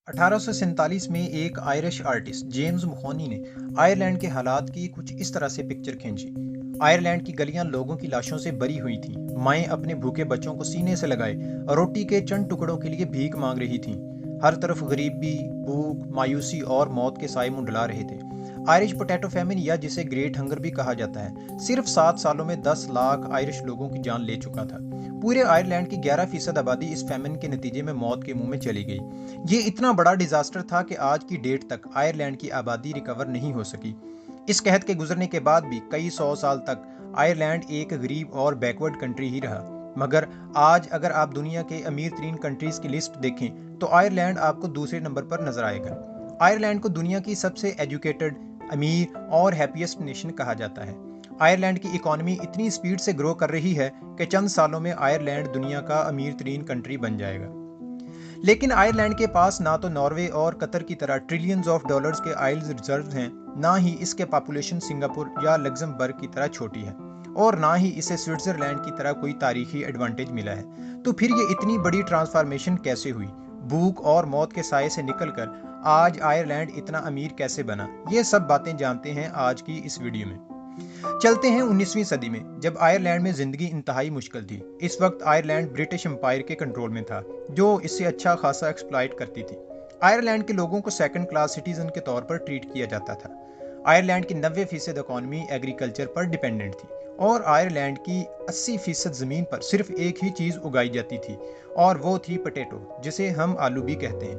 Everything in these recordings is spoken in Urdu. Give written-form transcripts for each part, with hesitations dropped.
1847 میں ایک آئرش آرٹسٹ جیمز مخونی نے آئرلینڈ کے حالات کی کچھ اس طرح سے پکچر کھینچی۔ آئرلینڈ کی گلیاں لوگوں کی لاشوں سے بری ہوئی تھیں، مائیں اپنے بھوکے بچوں کو سینے سے لگائے روٹی کے چند ٹکڑوں کے لیے بھیک مانگ رہی تھیں۔ ہر طرف غریبی، بھوک، مایوسی اور موت کے سائے منڈلا رہے تھے۔ آئرش پوٹیٹو فیمن یا جسے گریٹ ہنگر بھی کہا جاتا ہے، صرف 7 سالوں میں 10 لاکھ آئرش لوگوں کی جان لے چکا تھا۔ پورے آئرلینڈ کی 11% آبادی اس فیمن کے نتیجے میں موت کے منہ میں چلی گئی۔ یہ اتنا بڑا ڈیزاسٹر تھا کہ آج کی ڈیٹ تک آئرلینڈ کی آبادی ریکور نہیں ہو سکی۔ اس قحط کے گزرنے کے بعد بھی کئی 100 سال تک آئرلینڈ ایک غریب اور بیکورڈ کنٹری ہی رہا۔ مگر آج اگر آپ دنیا کے امیر ترین کنٹریز کی لسٹ دیکھیں تو آئرلینڈ آپ کو دوسرے نمبر پر نظر آئے گا۔ آئرلینڈ کو دنیا کی سب سے ایجوکیٹڈ، امیر اور ہیپیسٹ نیشن کہا جاتا ہے۔ آئرلینڈ کی اکانومی اتنی سپیڈ سے گرو کر رہی ہے کہ چند سالوں میں آئرلینڈ دنیا کا امیر ترین کنٹری بن جائے گا۔ لیکن آئرلینڈ کے پاس نہ تو ناروے اور قطر کی طرح ٹریلینز آف ڈالرز کے آئل ریزروز ہیں، نہ ہی اس کے پاپولیشن سنگاپور یا لگزمبرگ کی طرح چھوٹی ہے، اور نہ ہی اسے سوئٹزرلینڈ کی طرح کوئی تاریخی ایڈوانٹیج ملا ہے۔ تو پھر یہ اتنی بڑی ٹرانسفارمیشن کیسے ہوئی؟ بھوک اور موت کے سائے سے نکل کر آج آئرلینڈ اتنا امیر کیسے بنا؟ یہ سب باتیں جانتے ہیں آج کی اس ویڈیو میں۔ چلتے ہیں 19ویں صدی میں، جب آئرلینڈ میں زندگی انتہائی مشکل تھی۔ اس وقت آئرلینڈ برٹش امپائر کے کنٹرول میں تھا، جو اس سے اچھا خاصا ایکسپلائٹ کرتی تھی۔ آئرلینڈ کے لوگوں کو سیکنڈ کلاس سٹیزن کے طور پر ٹریٹ کیا جاتا تھا۔ آئرلینڈ کی 90% اکانومی ایگریکلچر پر ڈیپینڈنٹ تھی، اور آئرلینڈ کی 80% زمین پر صرف ایک ہی چیز اگائی جاتی تھی، اور وہ تھی پوٹیٹو، جسے ہم آلو بھی کہتے ہیں۔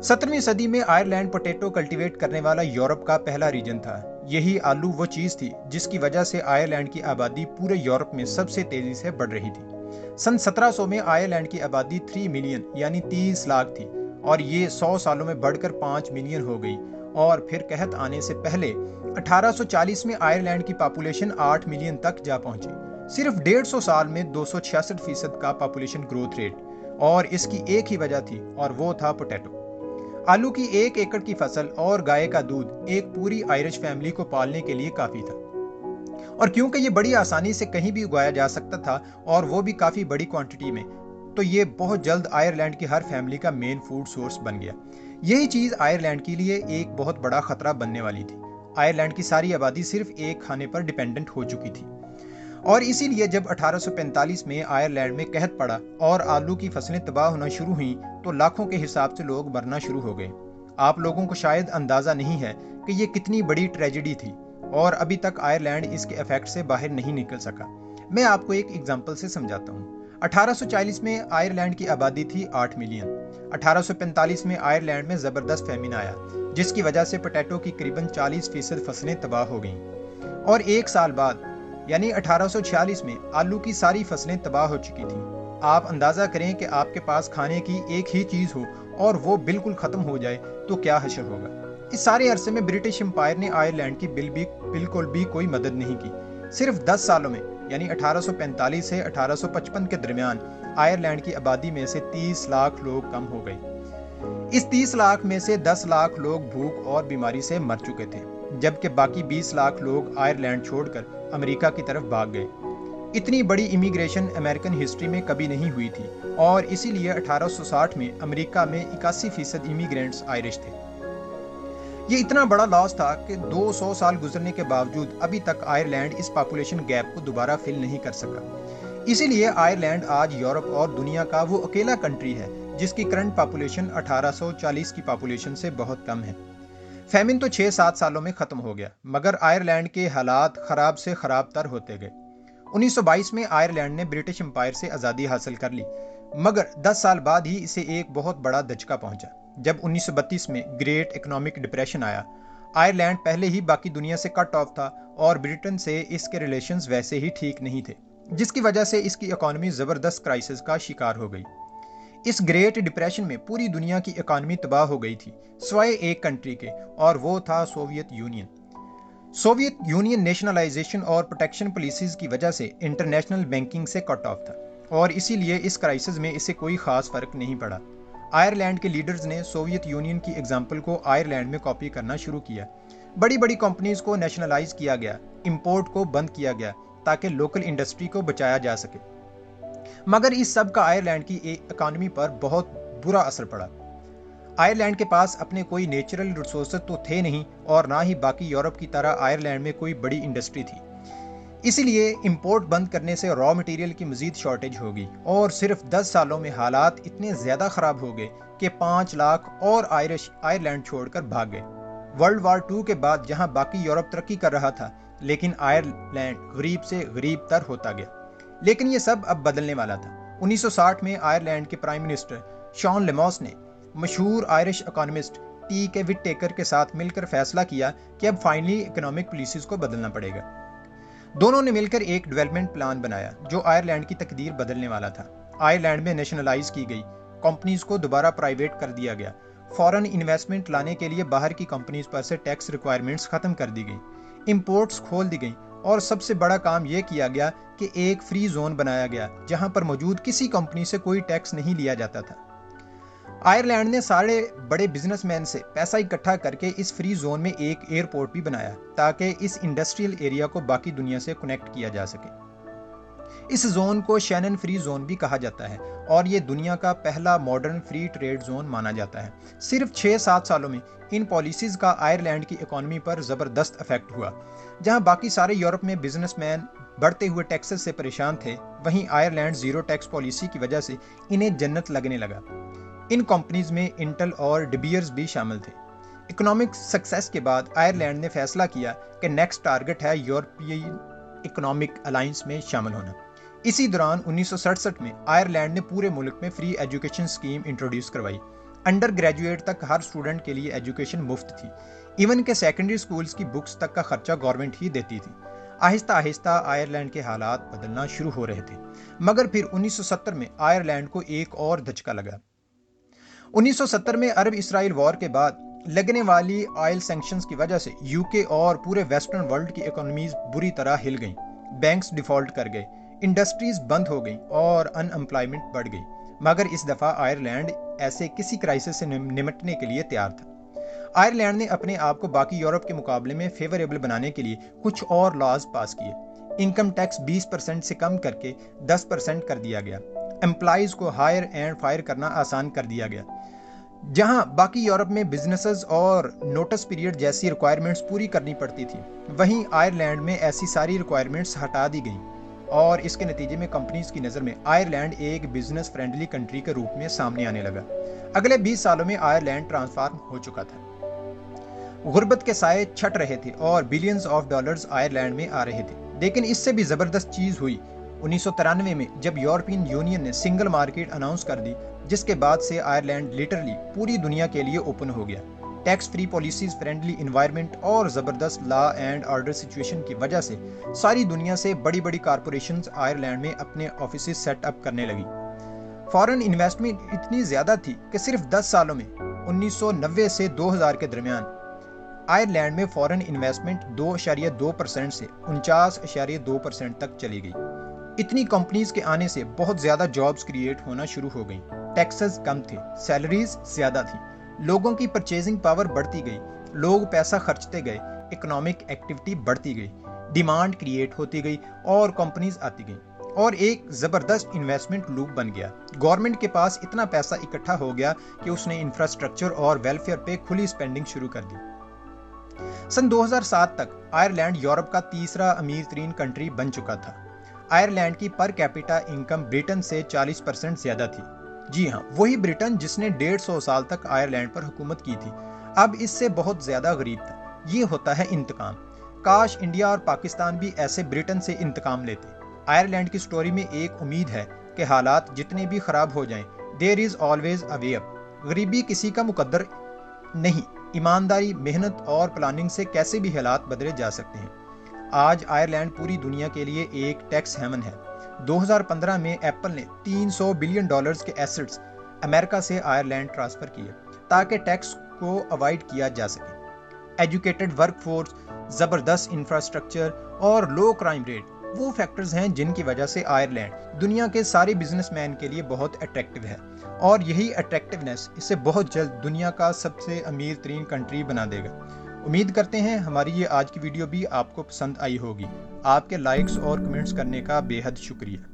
17ویں صدی میں آئرلینڈ پوٹیٹو کلٹیویٹ کرنے والا یورپ کا پہلا ریجن تھا۔ یہی آلو وہ چیز تھی جس کی وجہ سے آئرلینڈ کی آبادی پورے یورپ میں سب سے تیزی سے بڑھ رہی تھی۔ سن 1700 میں آئرلینڈ کی آبادی 3 ملین یعنی 30 لاکھ تھی، اور یہ 100 سالوں میں بڑھ کر 5 ملین ہو گئی، اور پھر قحط آنے سے پہلے 1840 میں آئرلینڈ کی پاپولیشن 8 ملین تک جا پہنچی۔ صرف 150 سال میں 266% کا پاپولیشن گروتھ ریٹ، اور اس کی ایک ہی وجہ تھی، اور وہ تھا پوٹیٹو۔ آلو کی 1 ایکڑ کی فصل اور گائے کا دودھ ایک پوری آئرش فیملی کو پالنے کے لیے کافی تھا، اور کیونکہ یہ بڑی آسانی سے کہیں بھی اگایا جا سکتا تھا، اور وہ بھی کافی بڑی کوانٹٹی میں، تو یہ بہت جلد آئرلینڈ کی ہر فیملی کا مین فوڈ سورس بن گیا۔ یہی چیز آئرلینڈ کے لیے ایک بہت بڑا خطرہ بننے والی تھی۔ آئرلینڈ کی ساری آبادی صرف ایک کھانے پر ڈیپینڈنٹ ہو چکی تھی، اور اسی لیے جب 1845 میں آئرلینڈ میں قحط پڑا اور آلو کی فصلیں تباہ ہونا شروع ہوئیں تو لاکھوں کے حساب سے لوگ مرنا شروع ہو گئے۔ آپ لوگوں کو شاید اندازہ نہیں ہے کہ یہ کتنی بڑی ٹریجڈی تھی، اور ابھی تک آئرلینڈ اس کے ایفیکٹ سے باہر نہیں نکل سکا۔ میں آپ کو ایک ایگزامپل سے سمجھاتا ہوں۔ 1840 میں آئرلینڈ کی آبادی تھی 8 ملین۔ 1845 میں آئرلینڈ میں زبردست فیمن آیا، جس کی وجہ سے پوٹیٹو کی قریباً 40% فصلیں تباہ ہو گئیں، اور ایک سال بعد یعنی 1846 میں آلو کی ساری فصلیں تباہ ہو چکی تھیں۔ آپ اندازہ کریں کہ آپ کے پاس کھانے کی ایک ہی چیز ہو اور وہ بالکل ختم ہو جائے تو کیا حشر ہوگا۔ اس سارے عرصے میں برٹش امپائر نے آئرلینڈ کی بالکل بھی کوئی مدد نہیں کی۔ صرف 10 سالوں میں یعنی 1845 سے 1855 کے درمیان آئرلینڈ کی آبادی میں سے 30 لاکھ لوگ کم ہو گئے۔ اس 30 لاکھ میں سے 10 لاکھ لوگ بھوک اور بیماری سے مر چکے تھے، جبکہ باقی 20 لاکھ لوگ آئرلینڈ چھوڑ کر امریکہ کی طرف بھاگ گئے۔ اتنی بڑی امیگریشن امریکن ہسٹری میں کبھی نہیں ہوئی تھی، اور اسی لیے 1860 میں امریکہ میں 81% امیگرینٹس آئرش تھے۔ یہ اتنا بڑا لاس تھا کہ 200 سال گزرنے کے باوجود ابھی تک آئرلینڈ اس پاپولیشن گیپ کو دوبارہ فل نہیں کر سکا۔ اسی لیے آئرلینڈ آج یورپ اور دنیا کا وہ اکیلا کنٹری ہے جس کی کرنٹ پاپولیشن 1840 کی پاپولیشن سے بہت کم ہے۔ فیمن تو 6-7 سالوں میں ختم ہو گیا، مگر آئرلینڈ کے حالات خراب سے خراب تر ہوتے گئے۔ 1922 میں آئرلینڈ نے برٹش امپائر سے آزادی حاصل کر لی، مگر 10 سال بعد ہی اسے ایک بہت بڑا دھچکا پہنچا، جب 1932 میں گریٹ اکنامک ڈپریشن آیا۔ آئرلینڈ پہلے ہی باقی دنیا سے کٹ آف تھا، اور برٹن سے اس کے ریلیشنز ویسے ہی ٹھیک نہیں تھے، جس کی وجہ سے اس کی اکانومی زبردست کرائسس کا شکار ہو گئی۔ اس گریٹ ڈپریشن میں پوری دنیا کی اکانومی تباہ ہو گئی تھی، سوائے ایک کنٹری کے، اور وہ تھا Soviet Union. Soviet Union nationalisation اور پروٹیکشن پالیسیز کی وجہ سے انٹرنیشنل بینکنگ سے کٹ آف تھا، اور اسی لیے اس کرائسس میں اسے کوئی خاص فرق نہیں پڑا۔ آئرلینڈ کے لیڈرز نے سوویت یونین کی ایگزامپل کو آئرلینڈ میں کاپی کرنا شروع کیا۔ بڑی بڑی کمپنیز کو نیشنلائز کیا گیا، امپورٹ کو بند کیا گیا تاکہ لوکل انڈسٹری کو بچایا جا سکے، مگر اس سب کا آئرلینڈ کی اکانومی پر بہت برا اثر پڑا۔ آئرلینڈ کے پاس اپنے کوئی نیچرل ریسورسز تو تھے نہیں اور نہ ہی باقی یورپ کی طرح آئرلینڈ میں کوئی بڑی انڈسٹری تھی، اسی لیے امپورٹ بند کرنے سے را مٹیریل کی مزید شارٹیج ہوگی اور صرف 10 سالوں میں حالات اتنے زیادہ خراب ہو گئے کہ 5 لاکھ اور آئرلینڈ چھوڑ کر بھاگ گئے۔ ورلڈ وار 2 کے بعد جہاں باقی یورپ ترقی کر رہا تھا لیکن آئرلینڈ غریب سے غریب تر ہوتا گیا، لیکن یہ سب اب بدلنے والا تھا۔ 1960 میں آئرلینڈ کے پرائم منسٹر شان لیموس نے مشہور آئرش اکانومسٹ ٹی کے وٹ ٹیکر کے ساتھ مل کر فیصلہ کیا کہ اب فائنلی اکنامک پالیسیز کو بدلنا پڑے گا۔ دونوں نے مل کر ایک ڈیولپمنٹ پلان بنایا جو آئرلینڈ کی تقدیر بدلنے والا تھا۔ آئرلینڈ میں نیشنلائز کی گئی کمپنیز کو دوبارہ پرائیویٹ کر دیا گیا، فورن انویسٹمنٹ لانے کے لیے باہر کی کمپنیز پر سے ٹیکس ریکوائرمنٹس ختم کر دی گئی، امپورٹس کھول دی گئیں اور سب سے بڑا کام یہ کیا گیا کہ ایک فری زون بنایا گیا جہاں پر موجود کسی کمپنی سے کوئی ٹیکس نہیں لیا جاتا تھا۔ آئرلینڈ نے سارے بڑے بزنس مین سے پیسہ اکٹھا کر کے اس فری زون میں ایک ایئرپورٹ بھی بنایا تاکہ اس انڈسٹریل ایریا کو باقی دنیا سے کنیکٹ کیا جا سکے۔ اس زون کو شینن فری زون بھی کہا جاتا ہے اور یہ دنیا کا پہلا ماڈرن فری ٹریڈ زون مانا جاتا ہے۔ صرف 6-7 سالوں میں ان پالیسیز کا آئرلینڈ کی اکانومی پر زبردست افیکٹ ہوا۔ جہاں باقی سارے یورپ میں بزنس مین بڑھتے ہوئے ٹیکسز سے پریشان تھے، وہیں آئرلینڈ زیرو ٹیکس پالیسی کی وجہ سے انہیں جنت لگنے لگا۔ ان کمپنیز میں انٹل اور ڈبیئرز بھی شامل تھے۔ اکنامک سکسیس کے بعد آئرلینڈ نے فیصلہ کیا کہ نیکسٹ ٹارگٹ ہے یورپین اکنامک الائنس میں شامل ہونا۔ اسی دوران 1967 میں آئرلینڈ نے پورے ملک میں فری ایجوکیشن اسکیم انٹروڈیوس کروائی۔ انڈر گریجویٹ تک ہر اسٹوڈنٹ کے لیے ایجوکیشن مفت تھی، ایون کہ سیکنڈری اسکولز کی بکس تک کا خرچہ گورنمنٹ ہی دیتی تھی۔ آہستہ آہستہ آئرلینڈ کے حالات بدلنا شروع ہو رہے تھے، مگر پھر 1970 میں آئرلینڈ کو ایک اور دھچکا لگا۔ 1970 میں عرب اسرائیل وار کے بعد لگنے والی آئل سینکشنز کی وجہ سے UK اور پورے ویسٹرن ورلڈ کی اکانومیز بری طرح ہل گئیں، بینکس ڈیفالٹ کر گئے، انڈسٹریز بند ہو گئیں اور ان امپلائمنٹ بڑھ گئی۔ مگر اس دفعہ آئرلینڈ ایسے کسی کرائسس سے نمٹنے کے لیے تیار تھا۔ آئرلینڈ نے اپنے آپ کو باقی یورپ کے مقابلے میں فیوریبل بنانے کے لیے کچھ اور لاز پاس کیے۔ انکم ٹیکس 20% سے کم کر کے 10% کر دیا گیا، امپلائیز کو ہائر اینڈ فائر کرنا آسان کر دیا گیا۔ جہاں باقی یورپ میں بزنسز اور نوٹس پیریڈ جیسی ریکوائرمنٹس پوری کرنی پڑتی تھی، وہیں آئرلینڈ میں ایسی ساری ریکوائرمنٹس ہٹا دی گئیں اور اس کے نتیجے میں کمپنیز کی نظر میں آئرلینڈ ایک بزنس فرینڈلی کنٹری کے روپ میں سامنے آنے لگا۔ اگلے 20 سالوں میں آئرلینڈ ٹرانسفارم ہو چکا تھا، غربت کے سائے چھٹ رہے تھے اور بلینز آف ڈالرز آئرلینڈ میں آ رہے تھے۔ لیکن اس سے بھی زبردست چیز ہوئی 1993 میں جب یورپین یونین نے سنگل مارکیٹ اناؤنس کر دی، جس کے بعد سے آئرلینڈ لیٹرلی پوری دنیا کے لیے اوپن ہو گیا۔ Tax free policies, friendly environment اور زبردست لا اینڈ آرڈر سچویشن کی وجہ سے ساری دنیا سے بڑی بڑی کارپوریشنز آئرلینڈ میں اپنے آفیسز سیٹ اپ کرنے لگی۔ فارن انویسٹمنٹ اتنی زیادہ تھی کہ صرف 10 سالوں میں 1990 سے 2000 کے درمیان آئرلینڈ میں فارن انویسٹمنٹ 2.2% سے 49.2% تک چلی گئی۔ اتنی کمپنیز کے آنے سے بہت زیادہ جابز کریٹ ہونا شروع ہو گئیں، ٹیکسز کم تھے، سیلریز زیادہ تھیں، لوگوں کی پرچیزنگ پاور بڑھتی گئی، لوگ پیسہ خرچتے گئے، اکنامک ایکٹیویٹی بڑھتی گئی، ڈیمانڈ کریٹ ہوتی گئی اور کمپنیز آتی گئیں اور ایک زبردست انویسٹمنٹ لوپ بن گیا۔ گورنمنٹ کے پاس اتنا پیسہ اکٹھا ہو گیا کہ اس نے انفراسٹرکچر اور ویلفیئر پہ کھلی اسپینڈنگ شروع کر دی۔ سن 2007 تک آئرلینڈ یورپ کا تیسرا امیر ترین کنٹری بن چکا تھا۔ آئرلینڈ کی پر کیپیٹا انکم برٹن سے 40% زیادہ تھی۔ جی ہاں، وہی برٹن جس نے 150 سال تک آئرلینڈ پر حکومت کی تھی، اب اس سے بہت زیادہ غریب تھا۔ یہ ہوتا ہے انتقام۔ کاش انڈیا اور پاکستان بھی ایسے برٹن سے انتقام لیتے۔ آئرلینڈ کی سٹوری میں ایک امید ہے کہ حالات جتنے بھی خراب ہو جائیں، دیر از آلویز اے وے اپ۔ غریبی کسی کا مقدر نہیں، ایمانداری، محنت اور پلاننگ سے کیسے بھی حالات بدلے جا سکتے ہیں۔ آج آئرلینڈ پوری دنیا کے لیے ایک ٹیکس ہیون ہے۔ 2015 میں ایپل نے $300 بلین کے ایسٹس امریکہ سے آئرلینڈ ٹرانسفر کیے تاکہ ٹیکس کو اوائڈ کیا جا سکے۔ ایجوکیٹڈ ورک فورس، زبردست انفراسٹرکچر اور لو کرائم ریٹ وہ فیکٹرز ہیں جن کی وجہ سے آئرلینڈ دنیا کے سارے بزنس مین کے لیے بہت اٹریکٹیو ہے، اور یہی اٹریکٹیونیس اسے بہت جلد دنیا کا سب سے امیر ترین کنٹری بنا دے گا۔ امید کرتے ہیں ہماری یہ آج کی ویڈیو بھی آپ کو پسند آئی ہوگی۔ آپ کے لائکس اور کمنٹس کرنے کا بے حد شکریہ۔